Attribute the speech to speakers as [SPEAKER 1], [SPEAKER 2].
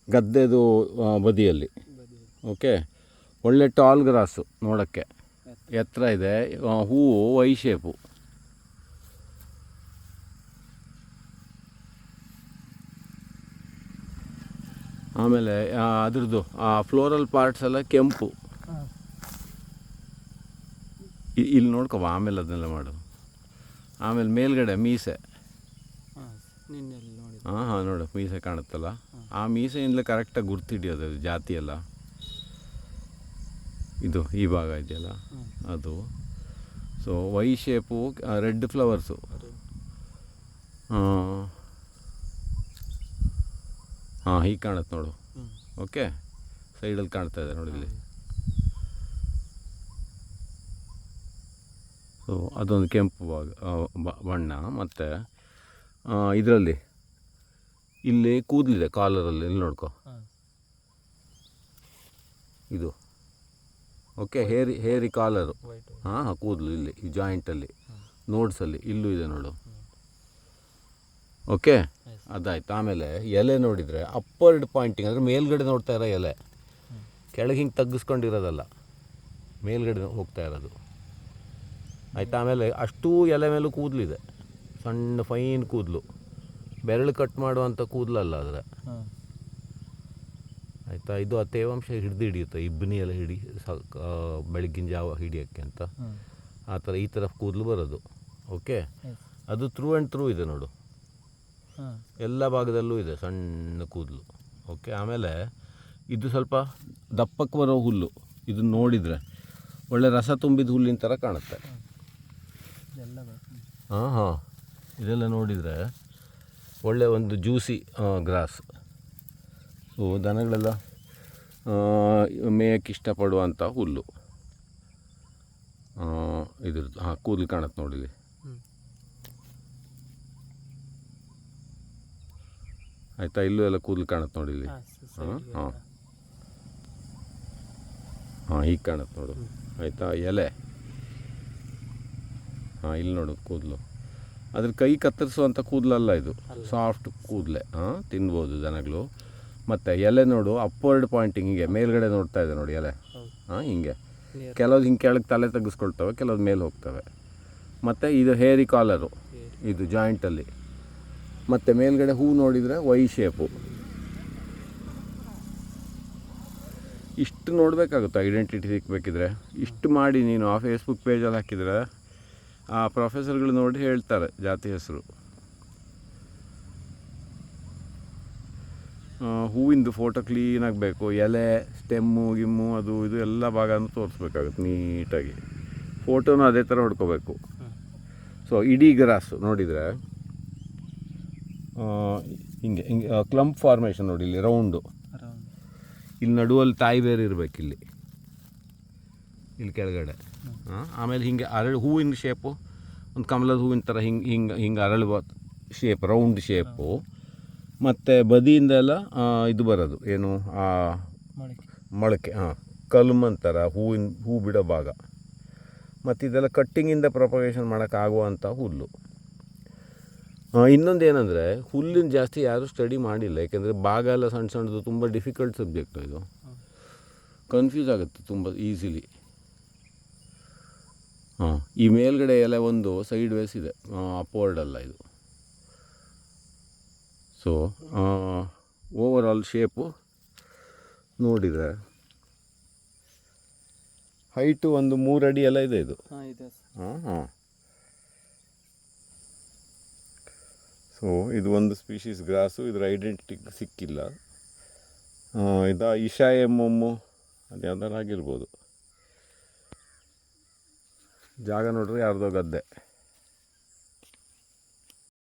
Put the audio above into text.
[SPEAKER 1] ಗದ್ದೆದು ಬದಿಯಲ್ಲಿ. ಓಕೆ, ಒಳ್ಳೆ tall grass ನೋಡೋಕ್ಕೆ, ಎತ್ತರ ಇದೆ, ಹೂವು ವೈ ಶೇಪು. ಆಮೇಲೆ ಅದ್ರದ್ದು ಫ್ಲೋರಲ್ ಪಾರ್ಟ್ಸ್ ಎಲ್ಲ ಕೆಂಪು. ಇಲ್ಲಿ ನೋಡ್ಕೊಬ, ಆಮೇಲೆ ಅದನ್ನೆಲ್ಲ ಮಾಡು. ಆಮೇಲೆ ಮೇಲ್ಗಡೆ ಮೀಸೆ, ಹಾಂ ನೋಡು ಮೀಸೆ ಕಾಣುತ್ತಲ್ಲ, ಆ ಮೀಸೆಯಿಂದಲೇ ಕರೆಕ್ಟಾಗಿ ಗುರ್ತಿಡಿಯೋದು ಜಾತಿ ಎಲ್ಲ. ಇದು ಈ ಭಾಗ ಇದೆಯಲ್ಲ ಅದು. So Y shape, red flowers. ಹಾಂ ಹೀಗೆ ಕಾಣುತ್ತೆ ನೋಡು. ಓಕೆ, ಸೈಡಲ್ಲಿ ಕಾಣ್ತಾ ಇದೆ ನೋಡಿ ಇಲ್ಲಿ. ಸೊ ಅದೊಂದು ಕೆಂಪು ಬಣ್ಣ. ಮತ್ತು ಇದರಲ್ಲಿ ಇಲ್ಲಿ ಕೂದಲಿದೆ ಕಾಲರಲ್ಲಿ, ಇಲ್ಲಿ ನೋಡ್ಕೊ ಇದು. ಓಕೆ, ಹೇರಿ ಕಾಲರು. ಹಾಂ ಕೂದಲು ಇಲ್ಲಿ ಈ ಜಾಯಿಂಟಲ್ಲಿ, ನೋಡ್ಸಲ್ಲಿ ಇಲ್ಲೂ ಇದೆ ನೋಡು. ಓಕೆ, ಅದಾಯ್ತು. ಆಮೇಲೆ ಎಲೆ ನೋಡಿದರೆ ಅಪ್ಪರ್ಡ್ ಪಾಯಿಂಟಿಂಗ್, ಅಂದರೆ ಮೇಲ್ಗಡೆ ನೋಡ್ತಾ ಇರೋ ಎಲೆ, ಕೆಳಗೆ ಹಿಂಗೆ ತಗ್ಗಿಸ್ಕೊಂಡಿರೋದಲ್ಲ, ಮೇಲ್ಗಡೆ ಹೋಗ್ತಾ ಇರೋದು. ಆಯಿತಾ. ಆಮೇಲೆ ಅಷ್ಟೂ ಎಲೆ ಮೇಲೂ ಕೂದಲಿದೆ, ಸಣ್ಣ ಫೈನ್ ಕೂದಲು, ಬೆರಳು ಕಟ್ ಮಾಡುವಂಥ ಕೂದಲಲ್ಲ ಆದರೆ. ಆಯಿತಾ. ಇದು ಆ ತೇವಾಂಶ ಹಿಡಿಯುತ್ತೆ, ಇಬ್ಬನಿ ಎಲ್ಲ ಬೆಳಗ್ಗಿನ ಜಾವ ಹಿಡಿಯೋಕ್ಕೆ ಅಂತ ಆ ಥರ ಈ ಥರ ಕೂದಲು ಬರೋದು. ಓಕೆ, ಅದು ಥ್ರೂ ಆ್ಯಂಡ್ ಥ್ರೂ ಇದೆ ನೋಡು, ಎಲ್ಲ ಭಾಗದಲ್ಲೂ ಇದೆ ಸಣ್ಣ ಕೂದಲು. ಓಕೆ, ಆಮೇಲೆ ಇದು ಸ್ವಲ್ಪ ದಪ್ಪಕ್ಕೆ ಬರೋ ಹುಲ್ಲು. ಇದನ್ನು ನೋಡಿದರೆ ಒಳ್ಳೆ ರಸ ತುಂಬಿದ ಹುಲ್ಲಿನ ಥರ ಕಾಣುತ್ತೆ. ಹಾಂ ಇದೆಲ್ಲ ನೋಡಿದರೆ ಒಳ್ಳೆ ಒಂದು ಜ್ಯೂಸಿ ಗ್ರಾಸ್. ಸೊ ದನಗಳೆಲ್ಲ ಮೇಯಕ್ಕೆ ಇಷ್ಟಪಡುವಂಥ ಹುಲ್ಲು ಇದ್ರದ್ದು. ಕೂದಲು ಕಾಣುತ್ತೆ ನೋಡಿಲಿ. ಆಯಿತಾ, ಇಲ್ಲೂ ಎಲ್ಲ ಕೂದಲು ಕಾಣುತ್ತೆ ನೋಡಿಲಿ. ಹೀಗೆ ಕಾಣುತ್ತೆ ನೋಡು. ಆಯಿತಾ, ಎಲೆ. ಇಲ್ಲಿ ನೋಡು ಕೂದಲು. ಅದ್ರ ಕೈ ಕತ್ತರಿಸುವಂಥ ಕೂದಲಲ್ಲ ಇದು, ಸಾಫ್ಟ್ ಕೂದಲೇ. ತಿನ್ಬೋದು ದನಗಳು. ಮತ್ತು ಎಲೆ ನೋಡು, ಅಪ್ವರ್ಡ್ ಪಾಯಿಂಟಿಂಗ್, ಹಿಂಗೆ ಮೇಲ್ಗಡೆ ನೋಡ್ತಾ ಇದೆ ನೋಡಿ ಎಲೆ. ಹಿಂಗೆ ಕೆಲವ್ದು ಹಿಂಗೆ ಕೆಳಗೆ ತಲೆ ತೆಗೆಸ್ಕೊಳ್ತವೆ, ಕೆಲವ್ದು ಮೇಲೆ ಹೋಗ್ತವೆ. ಮತ್ತು ಇದು ಹೇರಿ ಕಾಲರು, ಇದು ಜಾಯಿಂಟಲ್ಲಿ. ಮತ್ತು ಮೇಲ್ಗಡೆ ಹೂ ನೋಡಿದರೆ ವೈ ಶೇಪು. ಇಷ್ಟು ನೋಡಬೇಕಾಗುತ್ತೆ ಐಡೆಂಟಿಟಿ ಸಿಕ್ಕಬೇಕಿದ್ರೆ. ಇಷ್ಟು ಮಾಡಿ ನೀನು ಆ ಫೇಸ್ಬುಕ್ ಪೇಜಲ್ಲಿ ಹಾಕಿದರೆ ಆ ಪ್ರೊಫೆಸರ್ಗಳು ನೋಡಿ ಹೇಳ್ತಾರೆ ಜಾತಿ ಹೆಸರು. ಹೂವಿಂದು ಫೋಟೋ ಕ್ಲೀನಾಗಬೇಕು, ಎಲೆ, ಸ್ಟೆಮ್ಮು, ಗಿಮ್ಮು, ಅದು ಇದು ಎಲ್ಲ ಭಾಗನೂ ತೋರಿಸ್ಬೇಕಾಗುತ್ತೆ ನೀಟಾಗಿ. ಫೋಟೋನು ಅದೇ ಥರ ಹೊಡ್ಕೋಬೇಕು. ಸೊ ಇಡೀ ಗ್ರಾಸು ನೋಡಿದರೆ ಹಿಂಗೆ ಕ್ಲಂಪ್ ಫಾರ್ಮೇಷನ್ ನೋಡಿ, ಇಲ್ಲಿ ರೌಂಡು, ಇಲ್ಲಿ ನಡುವಲ್ಲಿ ತಾಯಿ ಬೇರೆ ಇರಬೇಕು, ಇಲ್ಲಿ ಕೆಳಗಡೆ. ಆಮೇಲೆ ಹಿಂಗೆ ಹೂವಿನ ಶೇಪು, ಒಂದು ಕಮಲದ ಹೂವಿನ ಥರ ಹಿಂಗೆ ಅರಳುವ ಶೇಪ್, ರೌಂಡ್ ಶೇಪು. ಮತ್ತು ಬದಿಯಿಂದ ಎಲ್ಲ ಇದು ಬರೋದು ಏನು, ಮೊಳಕೆ. ಕಲ್ಮ್ ಅಂತಾರ ಹೂ ಬಿಡೋ ಭಾಗ. ಮತ್ತು ಇದೆಲ್ಲ ಕಟ್ಟಿಂಗಿಂದ ಪ್ರೊಪಗೇಷನ್ ಮಾಡೋಕ್ಕಾಗುವಂಥ ಹುಲ್ಲು. ಇನ್ನೊಂದು ಏನಂದರೆ, ಹುಲ್ಲಿನ ಜಾಸ್ತಿ ಯಾರೂ ಸ್ಟಡಿ ಮಾಡಿಲ್ಲ, ಯಾಕೆಂದರೆ ಭಾಗ ಎಲ್ಲ ಸಣ್ಣ ಸಣ್ಣದು, ತುಂಬ ಡಿಫಿಕಲ್ಟ್ ಸಬ್ಜೆಕ್ಟು ಇದು. ಕನ್ಫ್ಯೂಸ್ ಆಗುತ್ತೆ ತುಂಬ ಈಸಿಲಿ. ಈ ಮೇಲ್ಗಡೆ ಎಲೆ ಒಂದು ಸೈಡ್ ವೇಸ್ ಇದೆ, ಅಪ್ವರ್ಡ್ ಅಲ್ಲ ಇದು. ಸೊ ಓವರ್ ಆಲ್ ಶೇಪು ನೋಡಿದರೆ ಹೈಟು ಒಂದು 3 ಅಡಿ ಎಲ್ಲ ಇದೆ ಇದು. ಸೊ ಇದು ಒಂದು ಸ್ಪೀಷೀಸ್ ಗ್ರಾಸು, ಇದರ ಐಡೆಂಟಿಟಿ ಸಿಕ್ಕಿಲ್ಲ. ಇದು ಇಶಾ ಎಮ್ಮೊಮ್ಮು, ಅದು ಯಾವ್ದಾರು ಆಗಿರ್ಬೋದು. ಜಾಗ ನೋಡ್ರಿ ಯಾರ್ದೋ ಗದ್ದೆ.